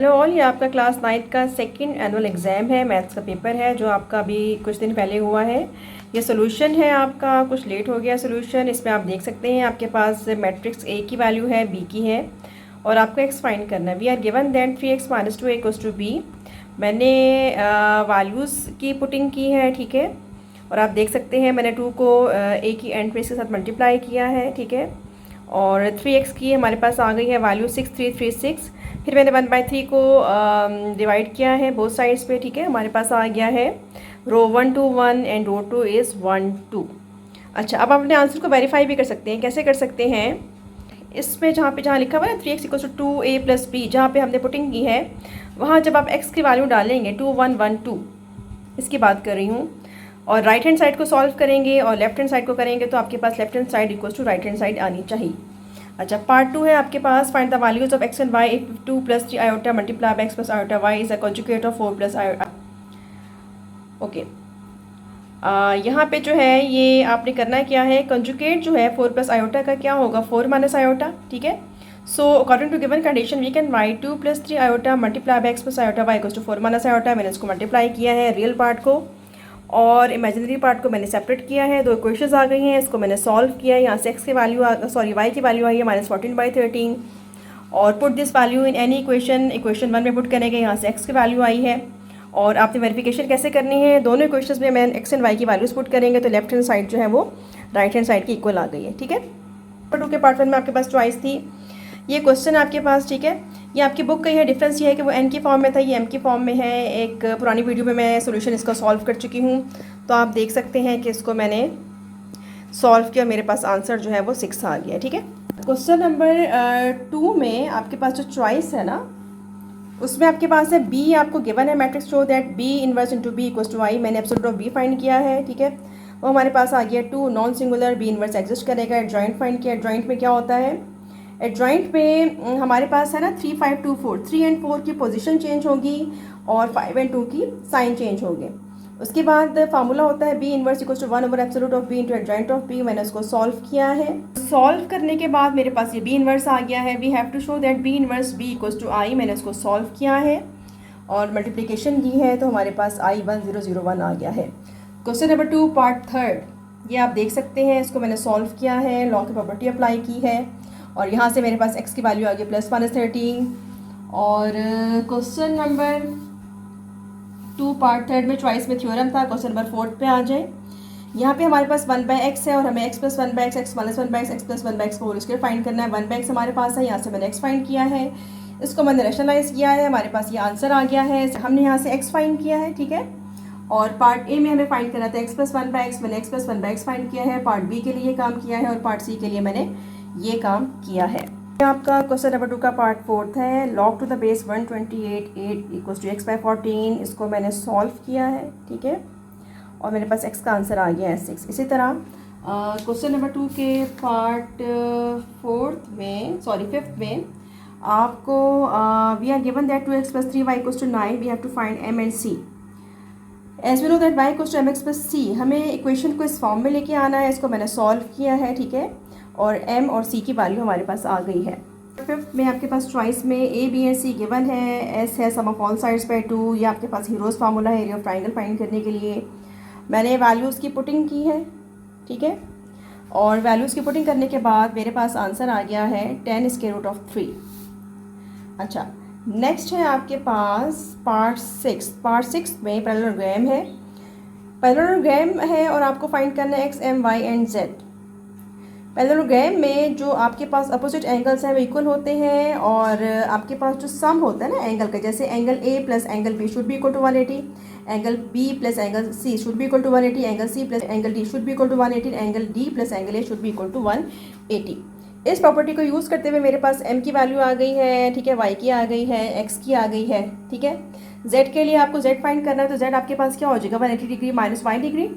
Hello all, ये आपका class 9th का सेकंड एनुअल एग्ज़ाम है। मैथ्स का पेपर है जो आपका अभी कुछ दिन पहले हुआ है। ये सोल्यूशन है आपका, कुछ लेट हो गया सोल्यूशन। इसमें आप देख सकते हैं आपके पास मैट्रिक्स ए की वैल्यू है, बी की है और आपको एक्स फाइंड करना है। We are given that 3x - 2a = b। मैंने वैल्यूज़ की पुटिंग की है, ठीक है। और आप देख सकते हैं मैंने 2 को ए की एंड पे इसके साथ मल्टीप्लाई किया है, ठीक है। और 3x की हमारे पास आ गई है वैल्यू 6336। फिर मैंने 1/3 को डिवाइड किया है बोथ साइड्स पे, ठीक है। हमारे पास आ गया है रो 1 to 1 एंड रो 2 इज़ 1 2। अच्छा, अब आप अपने आंसर को वेरीफाई भी कर सकते हैं। कैसे कर सकते हैं? इसमें जहाँ लिखा हुआ है 3x = 2a + b, जहाँ पे हमने पुटिंग की है वहाँ जब आप x की वैल्यू डालेंगे 2 1 1 2, इसकी बात कर रही हूँ, और राइट हैंड साइड को सॉल्व करेंगे और लेफ्ट हैंड साइड को करेंगे तो आपके पास left hand side = right hand side आनी चाहिए। अच्छा, पार्ट 2 है आपके पास। Find the values of x and y if 2 + 3 iota multiply by x + iota y is a conjugate of 4 + iota। Okay, यहाँ पे जो है ये आपने करना क्या है, कंजुगेट जो है 4 + iota का क्या होगा, 4 - iota, ठीक है। So according to given condition we can write 2 + 3 iota multiply by x + iota y = 4 - iota। मैंने इसको मल्टीप्लाई किया है रियल पार्ट को और इमेजिनरी पार्ट को मैंने सेपरेट किया है। दो इक्वेशंस आ गई हैं, इसको मैंने सॉल्व किया है। यहाँ से x की वैल्यू y की वैल्यू आई है -14/13 और put this value in any equation 1 में पुट करेंगे। यहाँ से x की वैल्यू आई है और आपने वेरिफिकेशन कैसे करनी है, दोनों इक्वेशंस में मैं x एंड y की वैल्यूज पुट करेंगे तो लेफ्ट हैंड साइड जो है वो राइट हैंड साइड की इक्वल आ गई है, ठीक है। पार्ट 2 के पार्ट 1 में आपके पास चॉइस थी, ये क्वेश्चन आपके पास, ठीक है। ये आपकी बुक का ही है, डिफरेंस ये है कि वो एन की फॉर्म में था, ये एम की फॉर्म में है। एक पुरानी वीडियो में मैं सोल्यूशन इसका सॉल्व कर चुकी हूँ, तो आप देख सकते हैं कि इसको मैंने सॉल्व किया, मेरे पास आंसर जो है वो 6 आ गया, ठीक है। क्वेश्चन नंबर 2 में आपके पास जो चॉइस है ना, उसमें आपके पास है बी आपको गिवन है matrix show that B inverse into B equals to I. मैंने एब्सोल्यूट ऑफ बी फाइंड किया है, ठीक है। वो हमारे पास आ गया 2 non singular B inverse exist करेगा। एडजॉइंट फाइंड किया। एडजॉइंट में क्या होता है, एडजॉइंट पे हमारे पास है ना 3 5 2 4, 3 एंड 4 की पोजीशन चेंज होगी और 5 एंड 2 की साइन चेंज होगी। उसके बाद फार्मूला होता है बी इनवर्स = 1/एब्सोल्यूट of B into adjoint of B. मैंने उसको सॉल्व किया है। सॉल्व करने के बाद मेरे पास ये बी इनवर्स आ गया है। We have to show that B inverse B = I. मैंने उसको सॉल्व किया है और मल्टीप्लिकेशन की है तो हमारे पास I1001 आ गया है। क्वेश्चन नंबर 2 पार्ट 3, ये आप देख सकते हैं, इसको मैंने सॉल्व किया है, लॉ की प्रॉपर्टी अप्लाई की है और यहाँ से मेरे पास x की वैल्यू आ गई +13। और क्वेश्चन नंबर 2 पार्ट 3 में चॉइस में थ्योरम था। क्वेश्चन नंबर 4 पे आ जाए। यहाँ पे हमारे पास 1/x है और हमें x + 1/x, x - 1/x, x + 1/x को होल स्क्वायर फाइंड करना है। 1/x हमारे पास है, यहाँ से मैंने x फाइंड किया है, इसको मैंने रैशनलाइज किया है, हमारे पास ये आंसर आ गया है। हमने यहाँ से x फाइंड किया है, ठीक है। और पार्ट ए में हमें फाइंड करना था x + 1/x, मैंने x + 1/x फाइंड किया है। पार्ट बी के लिए काम किया है और पार्ट सी के लिए मैंने ये काम किया है। आपका क्वेश्चन नंबर 2 का पार्ट 4 है। log to the base 128 = x/14, इसको मैंने सॉल्व किया है, ठीक है। और मेरे पास x का आंसर आ गया है 6। इसी तरह क्वेश्चन नंबर 2 के पार्ट 5th में आपको we are given that 2x + 3y = 9। We have to find m and c। As we know that y = mx + c। हमें इक्वेशन को इस फॉर्म में लेके आना है, इसको मैंने सॉल्व किया है, ठीक है। और m और c की वैल्यू हमारे पास आ गई है। 5th में आपके पास चॉइस में a b and c given है। s है सम ऑफ ऑल साइड्स बाय 2। ये आपके पास हीरोज फार्मूला है एरिया ऑफ ट्राइंगल फाइंड करने के लिए। मैंने वैल्यूज़ की पुटिंग की है, ठीक है। और वैल्यूज़ की पुटिंग करने के बाद मेरे पास आंसर आ गया है 10√3। अच्छा, नेक्स्ट है आपके पास पार्ट 6। पार्ट 6 में पैरेललोग्राम है। पैरेललोग्राम है और आपको फाइंड करना है x, m, y and z। Parallelogram में जो आपके पास अपोजिट एंगल्स हैं वो इक्वल होते हैं और आपके पास जो सम होता है ना एंगल का, जैसे angle A + angle B should be equal to 180, angle B + angle C should be equal to 180, angle C + angle D should be equal to 180, angle D + angle A should be equal to 180। इस property को use करते हुए मेरे पास m की value आ गई है, ठीक है, y की आ गई है, x की आ गई है, ठीक है। z के लिए आपको z फाइंड करना है तो z आपके पास क्या हो जाएगा 180 डिग्री - y डिग्री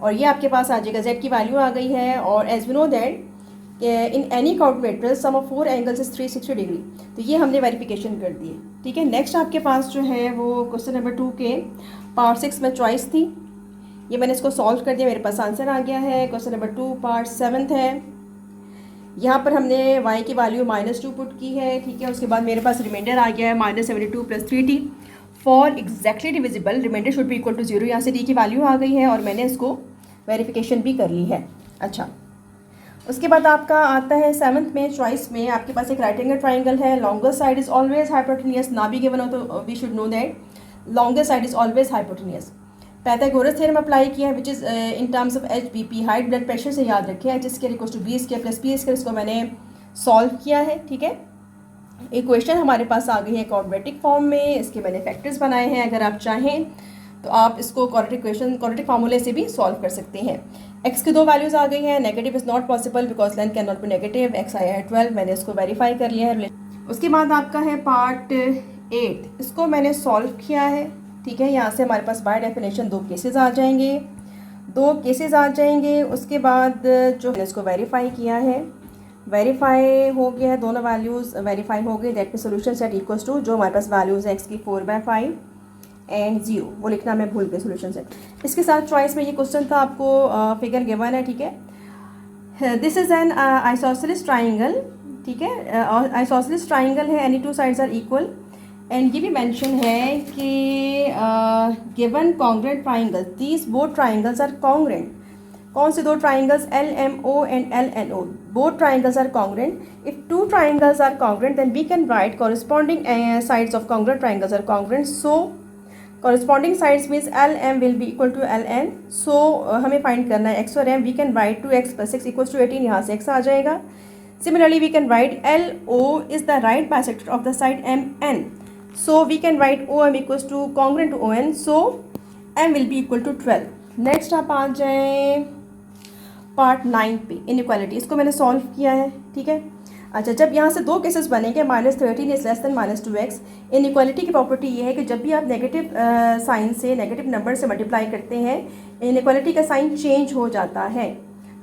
और ये आपके पास आ जाएगा z की वैल्यू आ गई है। और as we know that in any calculator sum of 4 angles is 360 degree, तो ये हमने वेरिफिकेशन कर दी है, ठीक है। नेक्स्ट आपके पास जो है वो क्वेश्चन नंबर 2 के पार्ट 6 में चॉइस थी, ये मैंने इसको सॉल्व कर दिया, मेरे पास आंसर आ गया है। क्वेश्चन नंबर 2 पार्ट 7 है। यहाँ पर हमने y की वैल्यू -2 पुट की है, ठीक है। उसके बाद मेरे पास रिमाइंडर आ गया है -72 + 3t for exactly divisible, remainder should be equal to 0। यहाँ से d की वैल्यू आ गई है और मैंने इसको वेरिफिकेशन भी कर ली है। अच्छा, उसके बाद आपका आता है 7th में चॉइस में आपके पास एक राइट एंगल ट्राइंगल है, longer side is always hypotenuse, ना भी गिवन हो तो we should know that longer side is always hypotenuse. Pythagoras theorem apply किया है which is in terms of HBP, height blood pressure से याद रखें, H² = B² + P², इसको मैंने सॉल्व किया है, ठीक है। इक्वेशन हमारे पास आ गई है क्वाड्रेटिक फॉर्म में, इसके मैंने फैक्टर्स बनाए हैं। अगर आप चाहें तो आप इसको क्वाड्रेटिक फार्मूले से भी सॉल्व कर सकते हैं। x की 2 वैल्यूज़ आ गई हैं, negative is not possible because length can not be negative, x आया है 12, मैंने इसको वेरीफाई कर लिया है। उसके बाद आपका है पार्ट 8, इसको मैंने सॉल्व किया है, ठीक है। यहाँ से हमारे पास बाय डेफिनेशन 2 केसेस आ जाएंगे, उसके बाद जो मैंने इसको वेरीफाई किया है, वेरीफाई हो गया है, दोनों वैल्यूज़ वेरीफाई हो गई, that mean solution set equals to जो हमारे पास वैल्यूज़ है x की 4/5 एंड 0, वो लिखना मैं भूल गई सोल्यूशन सेट। इसके साथ चॉइस में ये क्वेश्चन था, आपको फिगर गिवन है, ठीक है। This is an isosceles triangle, ठीक है, आइसोसेलेस ट्राइंगल है, any 2 sides are equal and ये भी मेंशन है कि given congruent triangle, these both triangles are congruent. कौन से 2 triangles? LMO and LNO, both triangles are congruent. If 2 triangles are congruent then we can write corresponding sides of congruent triangles are congruent, so corresponding sides means LM will be equal to LN, so हमें find करना है x और m, we can write 2x + 6 = 18, यहाँ से x आ जाएगा। Similarly we can write LO is the right bisector of the side MN, so we can write OM equals to congruent to ON, so M will be equal to 12। Next आप आ जाएँ part 9 पे, inequality, इसको मैंने solve किया है, ठीक है। अच्छा, जब यहाँ से 2 केसेस बनेंगे, -13 is less then -2x। Inequality की प्रॉपर्टी ये है कि जब भी आप नेगेटिव साइन से, नेगेटिव नंबर से मल्टीप्लाई करते हैं, इनइक्वालिटी का साइन चेंज हो जाता है।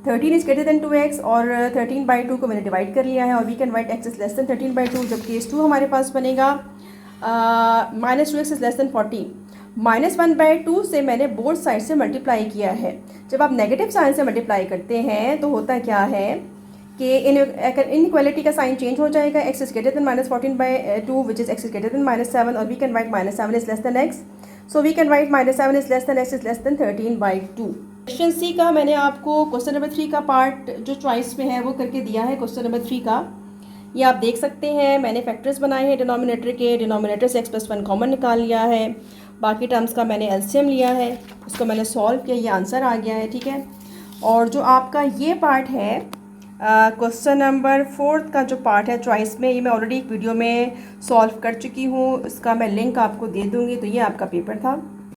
13 इज ग्रेटर देन 2x और 13/2 को मैंने डिवाइड कर लिया है और we can write x is less than 13/2। जब केस 2 हमारे पास बनेगा, -2x इज लेस देन 40, -1/2 से मैंने बोथ साइड से मल्टीप्लाई किया है। जब आप नेगेटिव साइन से मल्टीप्लाई करते हैं तो होता क्या है कि इनइक्वालिटी का साइन चेंज हो जाएगा, x is greater than -14/2 which is x is greater than -7 और we can write -7 is less than x, so we can write -7 is less than x is less than 13/2। Question C का मैंने आपको question number 3 का part जो choice में है वो करके दिया है। क्वेश्चन नंबर 3 का ये आप देख सकते हैं, मैंने फैक्टर्स बनाए हैं डिनोमिनेटर के, डिनोमिनेटर से x + 1 कॉमन निकाल लिया है, बाकी टर्म्स का मैंने एलसीएम लिया है, उसको मैंने सॉल्व किया, ये आंसर आ गया है, ठीक है। और जो आपका ये पार्ट है क्वेश्चन नंबर 4 का जो पार्ट है चॉइस में, ये मैं ऑलरेडी एक वीडियो में सॉल्व कर चुकी हूँ, इसका मैं लिंक आपको दे दूँगी। तो ये आपका पेपर था।